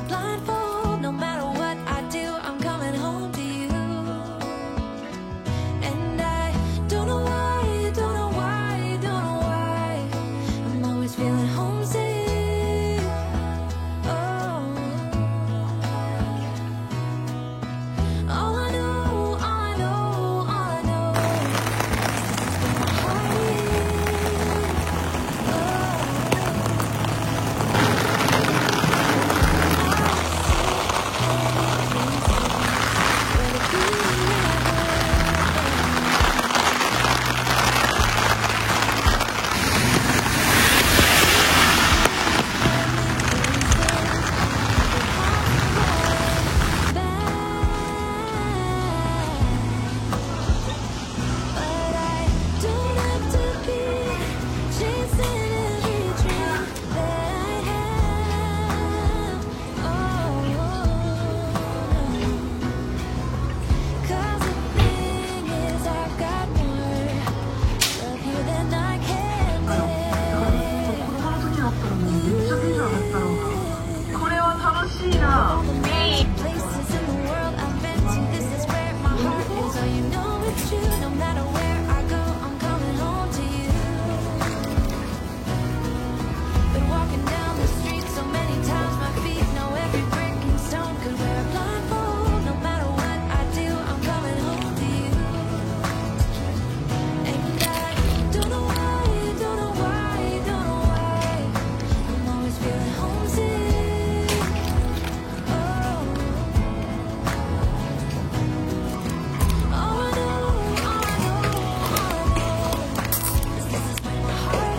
blindfold. No matter what I do, I'm coming home to you. And I don't know why, don't know why, don't know why I'm always feeling homesick. Oh, all I know, all I know, all I know is this is where my heart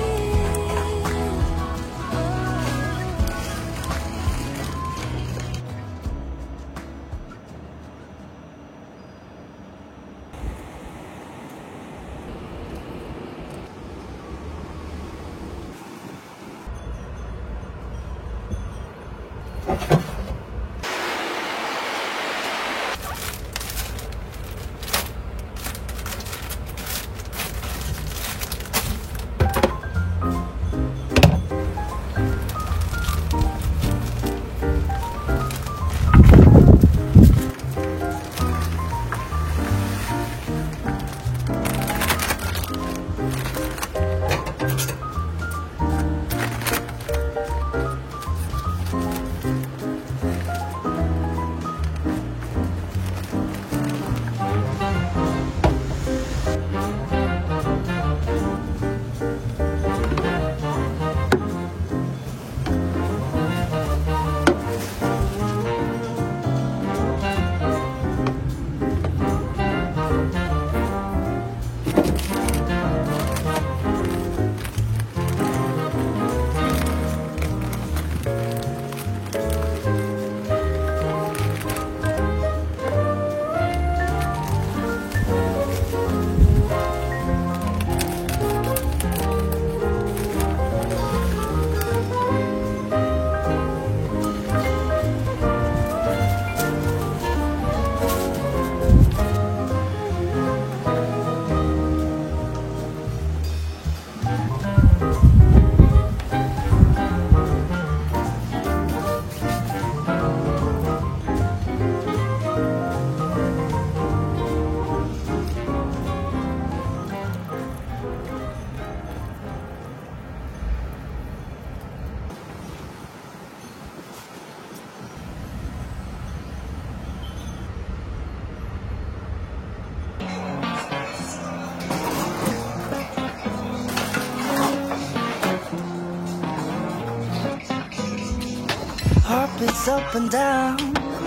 Heartbeats up and down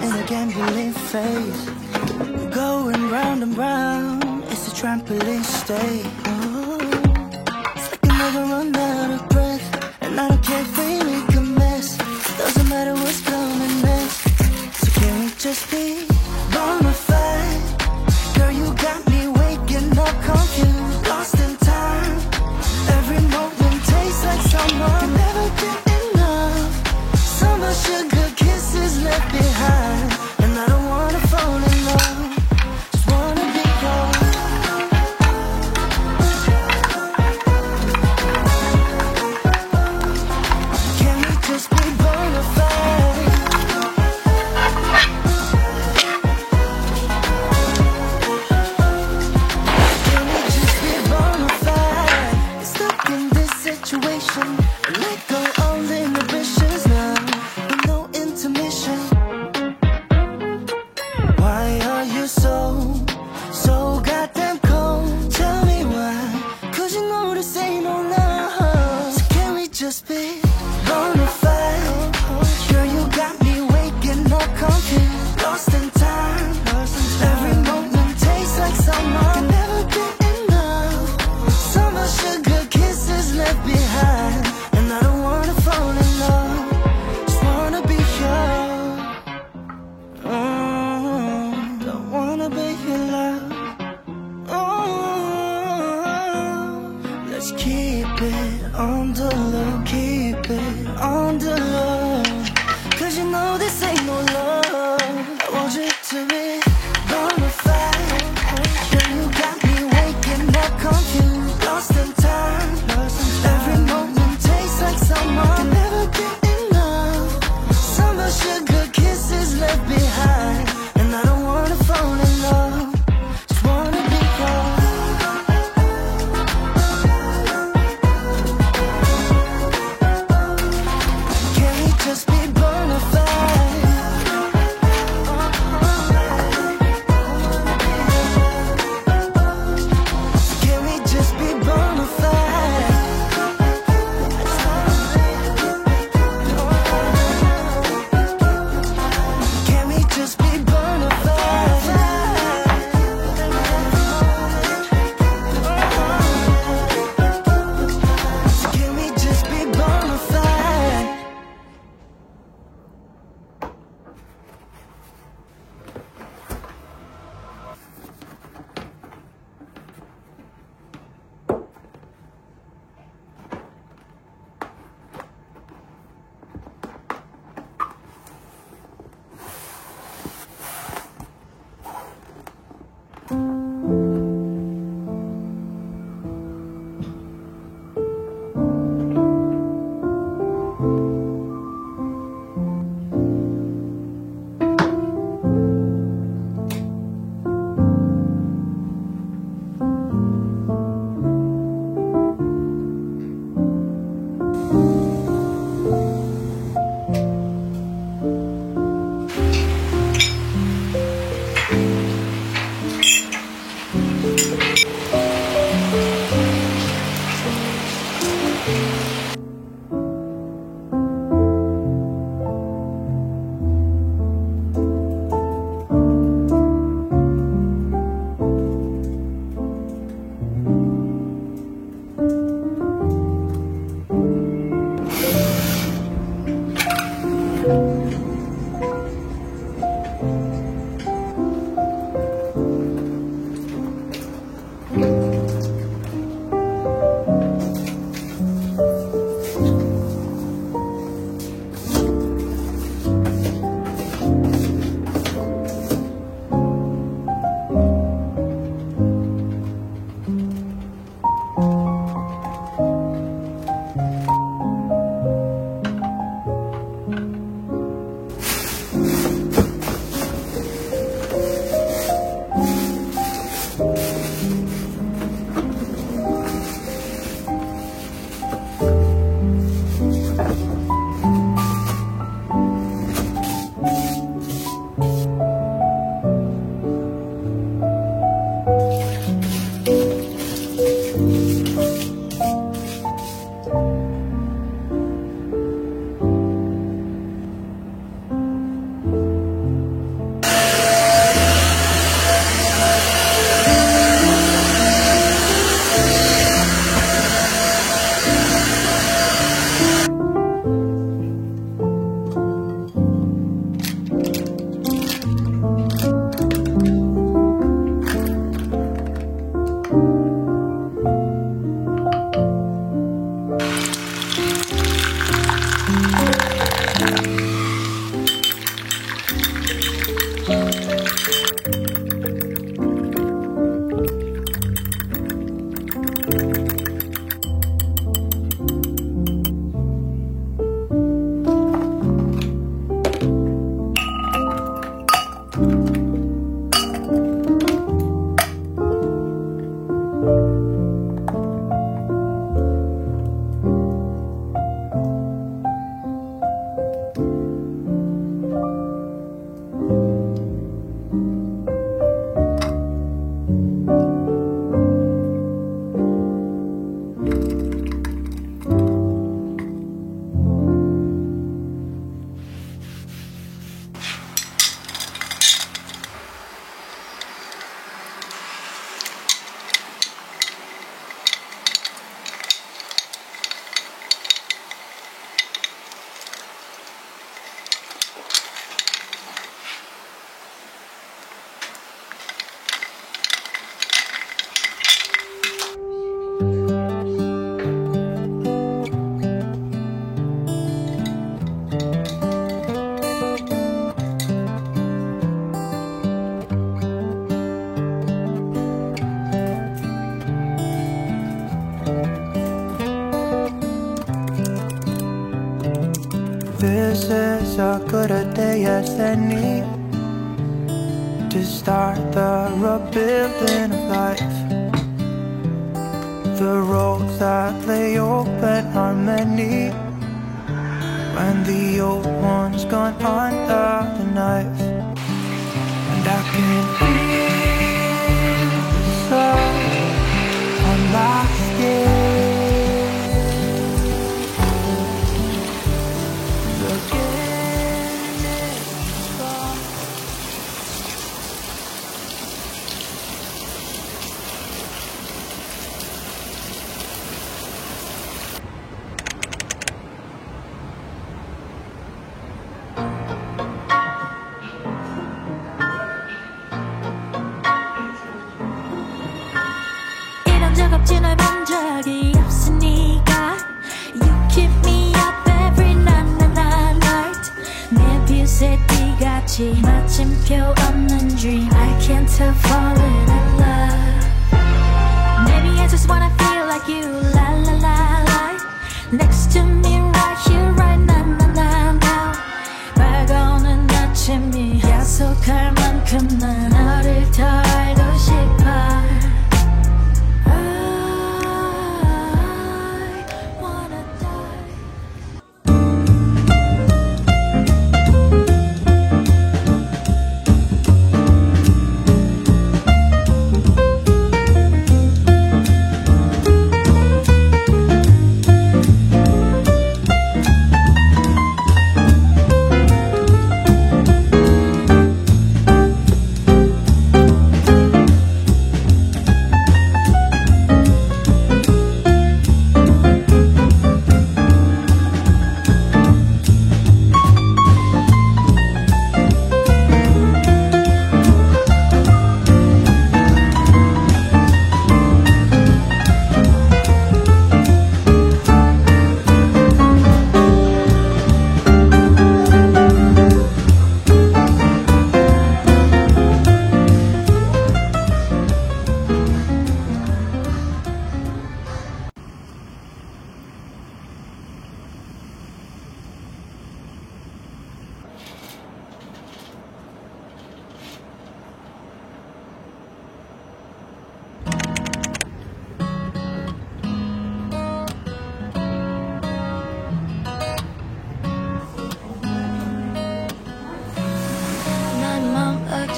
in a gambling phase, going round and round. It's a trampoline stay. Oh, it's like I never run out of breath, and I don't care if we make a mess. Doesn't matter what's coming next. So can we just be bona fide? Girl, you got me waking up confused, lost in time. Every moment tastes like summer. Can never get enough. Summer sugar kisses left behind, and I don't wanna fall in love. Just wanna be yours. Can we just be bona fide? sugar kisses left behind, and I don't wanna fall in love, just wanna be yours. Can we just be bona fide? Can we just be bona fide? Can we just be bona fide? Can we just be bona fide? This is as good a day as any to start the rebuilding of life. The roads that lay open are many when the old one's gone under the knife. And I can feel the sun on my skin. 없지 널 본 적이 없으니까 You keep me up every night 내 빛의 띠같이 마침표 없는 dream I can't help falling in love Maybe I just wanna feel like you La la la la Next to me right here right now 밝아오는 아침이 약속할 만큼 난 너를 더 알고 싶어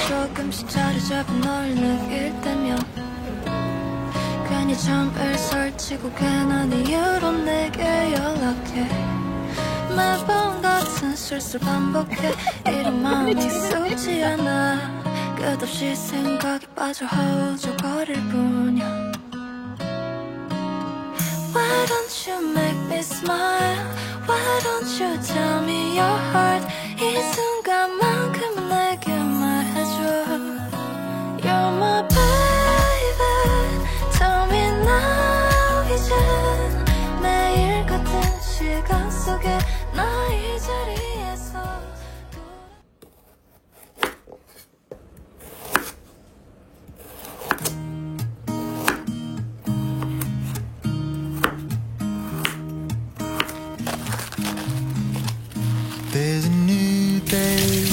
조금씩 자리 잡은 널 느낄 때면 괜히 잠을 설치고 괜한 이유로 내게 연락해 매번 같은 실수를 반복해 이런 마음이 익숙지 않아 끝없이 생각에 빠져 허우적거릴 뿐이야 Why don't you make me smile Why don't you tell me your heart 이 순간만큼은 내게 말해줘 You're my baby Tell me now 이제 매일 같은 시간 속에 나 이 자리에서 There's a new day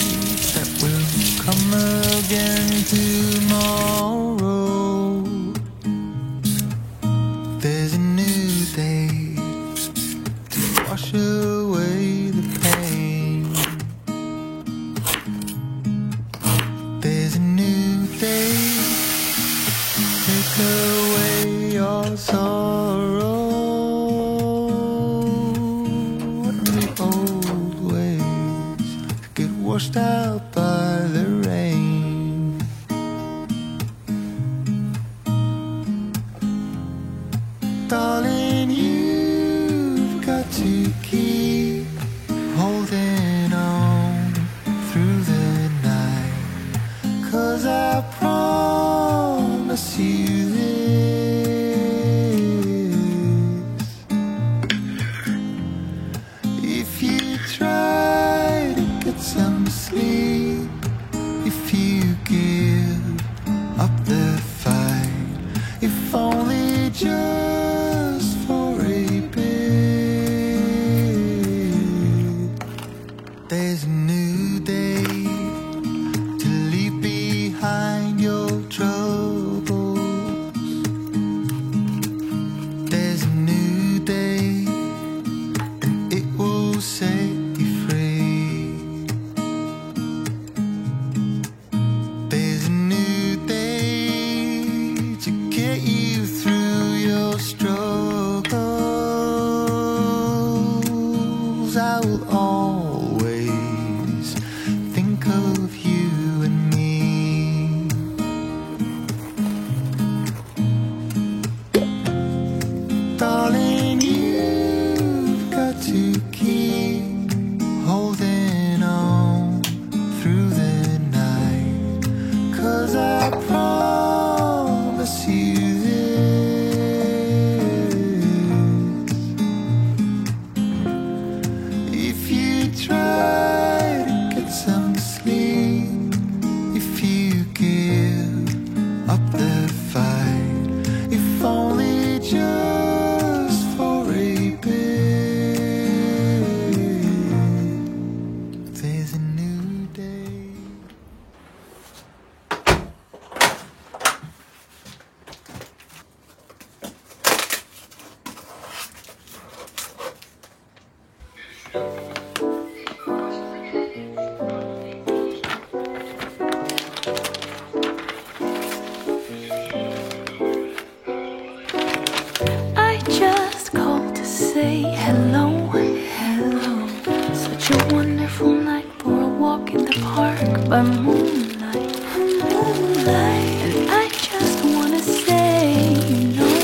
that will come again tomorrow. There's a new day to wash away the pain. There's a new day to take away your sorrow. Washed out by the rain. Darling, you've got to keep holding on through the night 'cause I promise you this. If you try to get some sleep, if you of you and me. Darling, you've got to keep holding on through the night, 'cause I promise you this: if you try to get some sleep, if you give up the fight, if only just for a bit, there's a new day. I just called to say hello, hello. Such a wonderful night for a walk in the park by moonlight, moonlight. And I just wanna say, you know,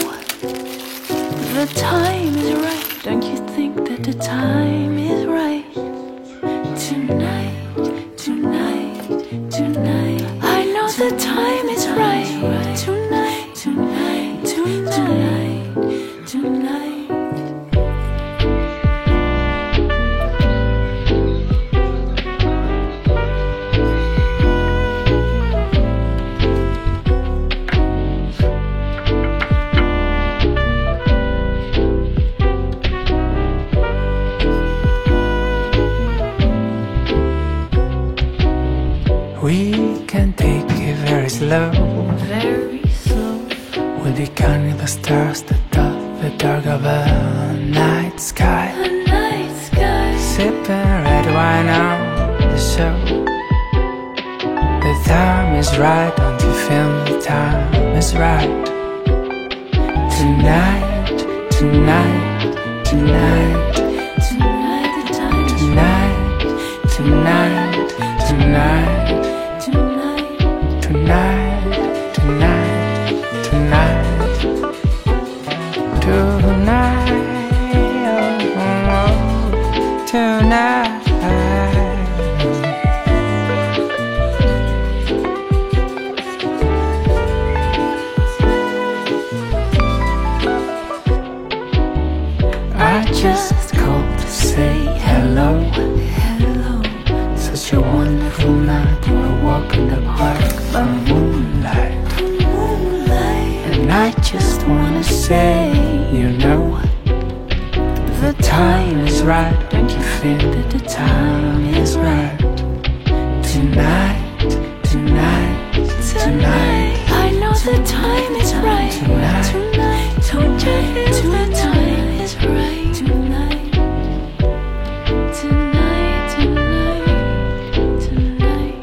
the time is right. Don't you think that the time is right? Tonight, tonight, tonight. I know the time is right. Tonight, tonight, tonight, tonight. We can take it very slow. Very slow. We'll be counting the stars that dot the dark of a night sky, The night sky. sipping red wine on the show. The time is right, don't you feel the time is right? Tonight, tonight, tonight, Tonight the time is tonight, tonight, tonight, tonight. tonight, tonight, tonight, tonight, oh, tonight. I just called to say hello, Hello, such a wonderful night for a walk in the park by moonlight. moonlight. And I just wanna say, you know, the time is right. Don't you feel that the time is right? Tonight, tonight, tonight, I know the time is right. Tonight. Tonight, don't you feel the time is right? Tonight, tonight, tonight, tonight.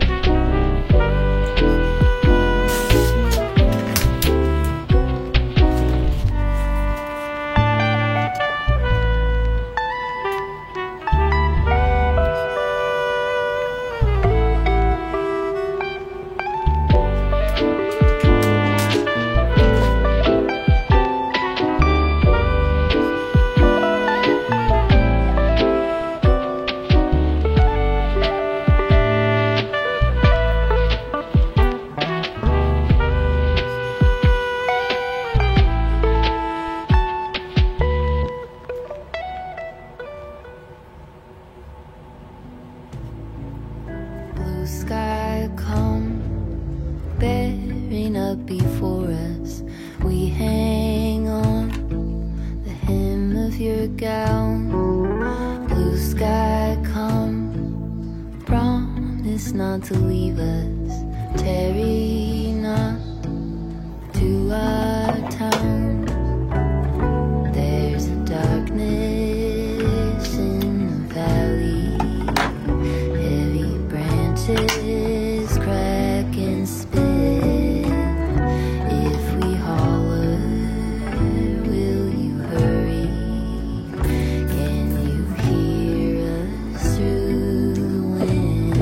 Blue sky come bearing up before us. We hang on the hem of your gown. Blue sky come, promise not to leave us. Tarry not to our town. There's a darkness in the valley. Heavy branches crack and spin. If we holler, will you hurry? Can you hear us through the wind?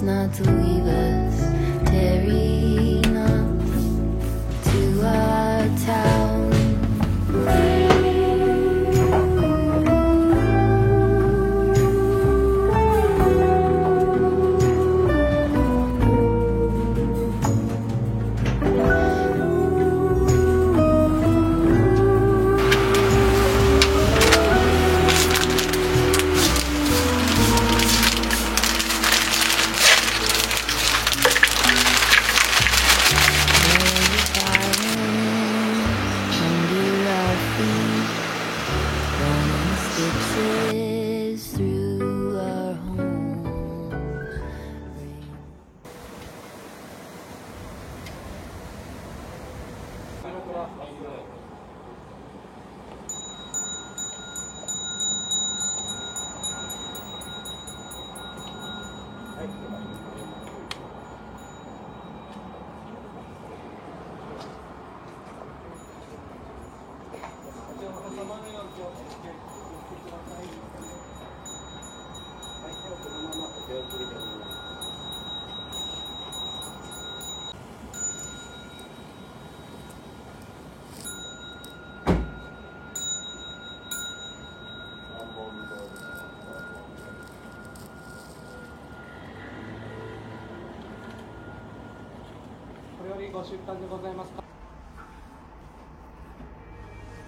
not to leave us, tearing up to our town. Through our homes.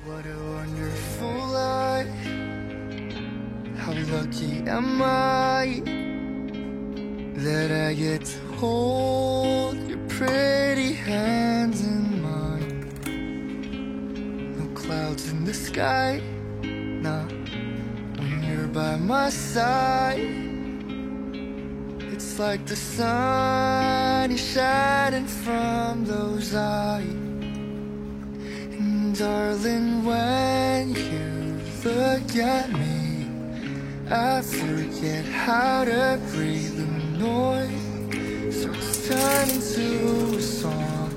What a wonderful life. How lucky am I that I get to hold your pretty hands in mine. No clouds in the sky, nah, when you're by my side. It's like the sun is shining from those eyes. And darling, when you look at me, I forget how to breathe. The noise starts turning to a song.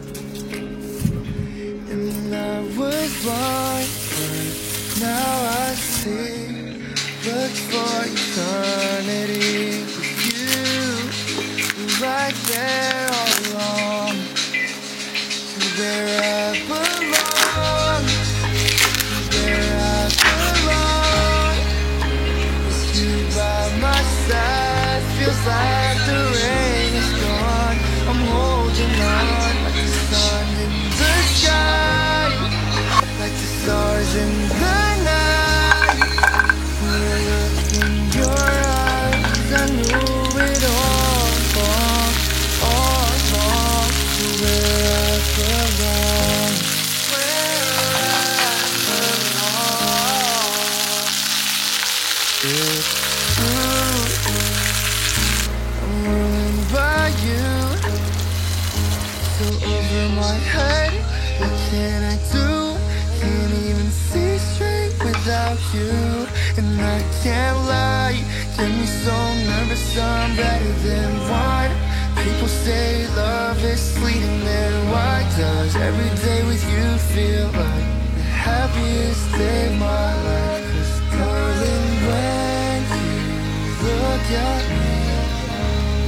And I was blind, but now I see. Look for eternity with you, right there all along, to where I belong, to where I belong. With you by my side, feels like the rain is gone. I'm holding on like the sun in the sky, like the stars in the night. When I looked in your eyes, I knew it all along, to where I belong, where I belong. It's true, I'm ruined by you. So over my head, what can I do? Can't even see straight without you. And I can't lie, get me so nervous, I'm better than wine. People say love is fleeting, then why does every day with you feel like the happiest day of my life? 'Cause darling, when you look at me,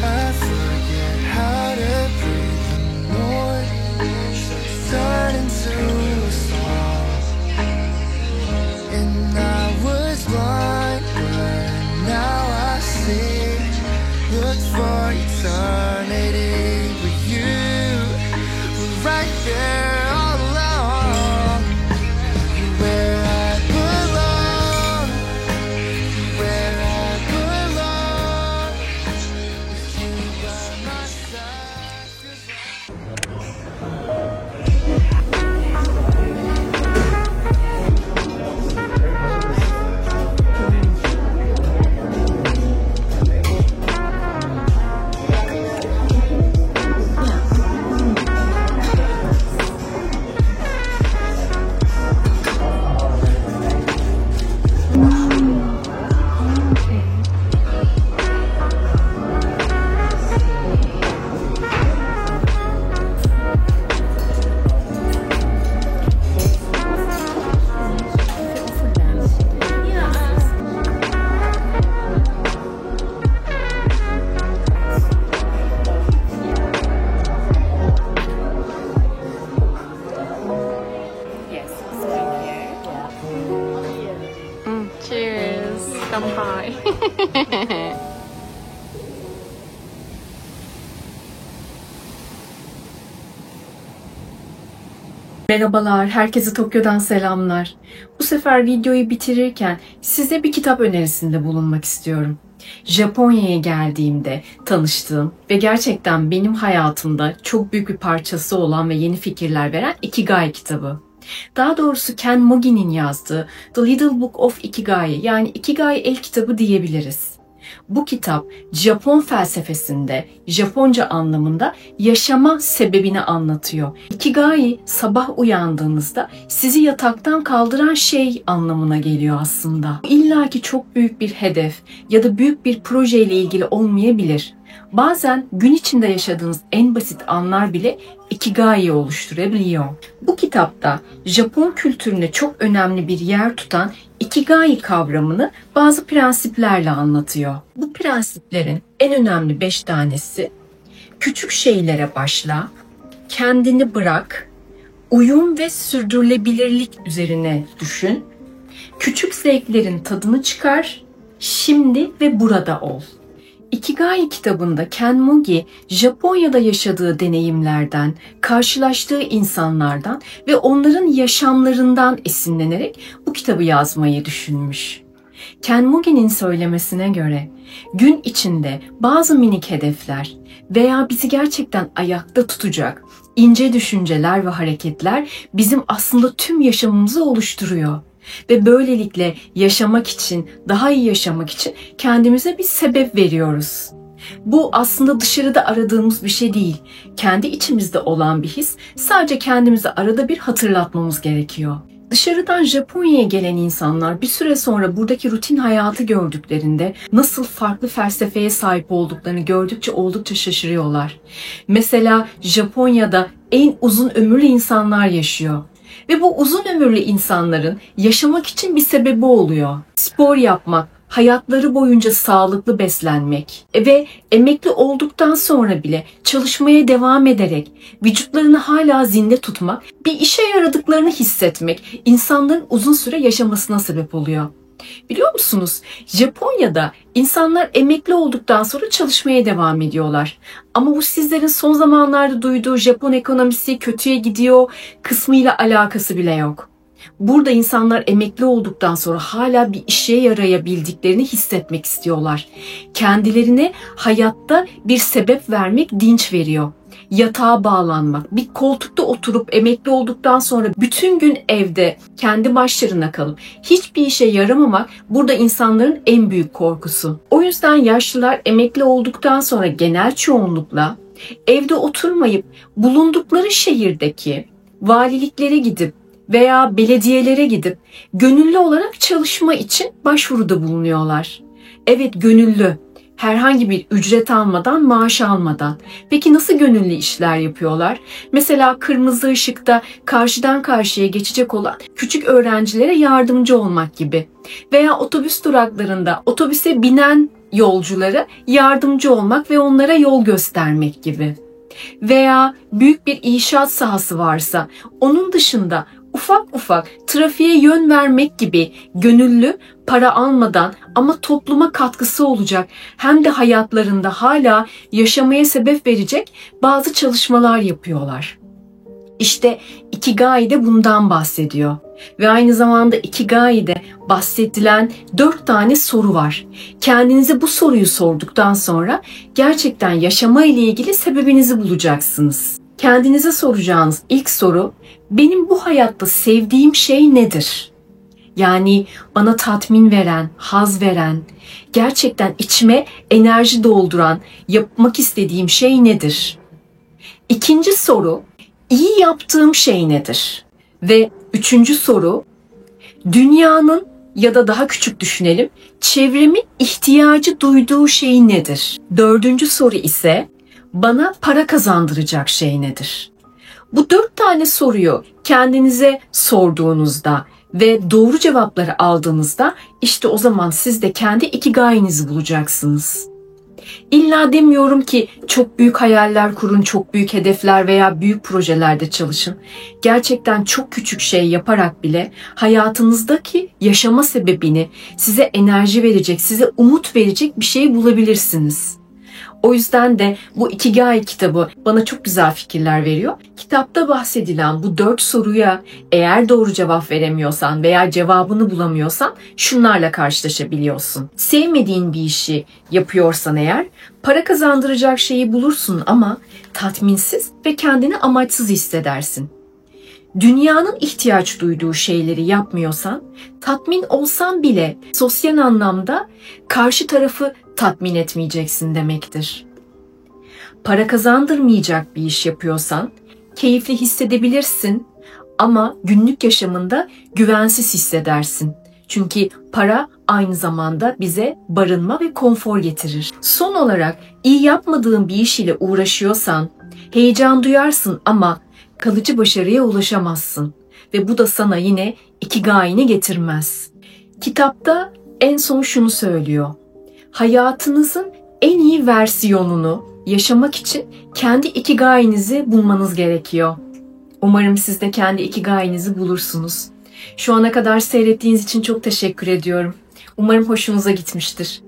I forget how to breathe. The noise starts turning to a song. And I was blind, but now I see. Look for eternity with you, we're right there all along, where I belong, where I belong. With you by my side, feels Merhabalar, herkese Tokyo'dan selamlar. Bu sefer videoyu bitirirken size bir kitap önerisinde bulunmak istiyorum. Japonya'ya geldiğimde tanıştığım ve gerçekten benim hayatımda çok büyük bir parçası olan ve yeni fikirler veren Ikigai kitabı. Daha doğrusu Ken Mogi'nin yazdığı The Little Book of Ikigai, yani Ikigai el kitabı diyebiliriz. Bu kitap Japon felsefesinde, Japonca anlamında yaşama sebebini anlatıyor. Ikigai, sabah uyandığınızda sizi yataktan kaldıran şey anlamına geliyor aslında. İlla ki çok büyük bir hedef ya da büyük bir projeyle ilgili olmayabilir. Bazen gün içinde yaşadığınız en basit anlar bile Ikigai'yi oluşturabiliyor. Bu kitapta Japon kültüründe çok önemli bir yer tutan Ikigai kavramını bazı prensiplerle anlatıyor. Bu prensiplerin en önemli 5 tanesi: küçük şeylere başla, kendini bırak, uyum ve sürdürülebilirlik üzerine düşün, küçük zevklerin tadını çıkar, şimdi ve burada ol. Ikigai kitabında Ken Mogi, Japonya'da yaşadığı deneyimlerden, karşılaştığı insanlardan ve onların yaşamlarından esinlenerek bu kitabı yazmayı düşünmüş. Ken Mogi'nin söylemesine göre gün içinde bazı minik hedefler veya bizi gerçekten ayakta tutacak ince düşünceler ve hareketler bizim aslında tüm yaşamımızı oluşturuyor. Ve böylelikle yaşamak için, daha iyi yaşamak için kendimize bir sebep veriyoruz. Bu aslında dışarıda aradığımız bir şey değil. Kendi içimizde olan bir his, sadece kendimize arada bir hatırlatmamız gerekiyor. Dışarıdan Japonya'ya gelen insanlar bir süre sonra buradaki rutin hayatı gördüklerinde nasıl farklı felsefeye sahip olduklarını gördükçe oldukça şaşırıyorlar. Mesela Japonya'da en uzun ömürlü insanlar yaşıyor. Ve bu uzun ömürlü insanların yaşamak için bir sebebi oluyor. Spor yapmak, hayatları boyunca sağlıklı beslenmek ve emekli olduktan sonra bile çalışmaya devam ederek vücutlarını hala zinde tutmak, bir işe yaradıklarını hissetmek insanların uzun süre yaşamasına sebep oluyor. Biliyor musunuz? Japonya'da insanlar emekli olduktan sonra çalışmaya devam ediyorlar. Ama bu sizlerin son zamanlarda duyduğu Japon ekonomisi kötüye gidiyor kısmıyla alakası bile yok. Burada insanlar emekli olduktan sonra hala bir işe yarayabildiklerini hissetmek istiyorlar. Kendilerine hayatta bir sebep vermek dinç veriyor. Yatağa bağlanmak, bir koltukta oturup emekli olduktan sonra bütün gün evde kendi başlarına kalıp hiçbir işe yaramamak burada insanların en büyük korkusu. O yüzden yaşlılar emekli olduktan sonra genel çoğunlukla evde oturmayıp bulundukları şehirdeki valiliklere gidip veya belediyelere gidip gönüllü olarak çalışma için başvuruda bulunuyorlar. Evet, gönüllü. Herhangi bir ücret almadan, maaş almadan. Peki nasıl gönüllü işler yapıyorlar? Mesela kırmızı ışıkta karşıdan karşıya geçecek olan küçük öğrencilere yardımcı olmak gibi. Veya otobüs duraklarında otobüse binen yolculara yardımcı olmak ve onlara yol göstermek gibi. Veya büyük bir inşaat sahası varsa onun dışında ufak ufak trafiğe yön vermek gibi gönüllü, para almadan ama topluma katkısı olacak hem de hayatlarında hala yaşamaya sebep verecek bazı çalışmalar yapıyorlar. İşte Ikigai de bundan bahsediyor. Ve aynı zamanda Ikigai'de bahsedilen 4 tane soru var. Kendinize bu soruyu sorduktan sonra gerçekten yaşama ile ilgili sebebinizi bulacaksınız. Kendinize soracağınız ilk soru, benim bu hayatta sevdiğim şey nedir? Yani bana tatmin veren, haz veren, gerçekten içime enerji dolduran, yapmak istediğim şey nedir? İkinci soru, iyi yaptığım şey nedir? Ve üçüncü soru, dünyanın ya da daha küçük düşünelim, çevremin ihtiyacı duyduğu şey nedir? Dördüncü soru ise, bana para kazandıracak şey nedir? Bu 4 tane soruyu kendinize sorduğunuzda ve doğru cevapları aldığınızda işte o zaman siz de kendi Ikigai'nizi bulacaksınız. İlla demiyorum ki çok büyük hayaller kurun, çok büyük hedefler veya büyük projelerde çalışın. Gerçekten çok küçük şey yaparak bile hayatınızdaki yaşama sebebini, size enerji verecek, size umut verecek bir şey bulabilirsiniz. O yüzden de bu Ikigai kitabı bana çok güzel fikirler veriyor. Kitapta bahsedilen bu 4 soruya eğer doğru cevap veremiyorsan veya cevabını bulamıyorsan şunlarla karşılaşabiliyorsun. Sevmediğin bir işi yapıyorsan eğer para kazandıracak şeyi bulursun ama tatminsiz ve kendini amaçsız hissedersin. Dünyanın ihtiyaç duyduğu şeyleri yapmıyorsan, tatmin olsan bile sosyal anlamda karşı tarafı tatmin etmeyeceksin demektir. Para kazandırmayacak bir iş yapıyorsan, keyifli hissedebilirsin ama günlük yaşamında güvensiz hissedersin. Çünkü para aynı zamanda bize barınma ve konfor getirir. Son olarak iyi yapmadığın bir iş ile uğraşıyorsan, heyecan duyarsın ama kalıcı başarıya ulaşamazsın ve bu da sana yine Ikigai'ni getirmez. Kitapta en son şunu söylüyor. Hayatınızın en iyi versiyonunu yaşamak için kendi Ikigai'nizi bulmanız gerekiyor. Umarım siz de kendi Ikigai'nizi bulursunuz. Şu ana kadar seyrettiğiniz için çok teşekkür ediyorum. Umarım hoşunuza gitmiştir.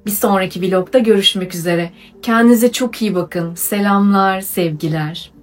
Bir sonraki vlogda görüşmek üzere. Kendinize çok iyi bakın. Selamlar, sevgiler.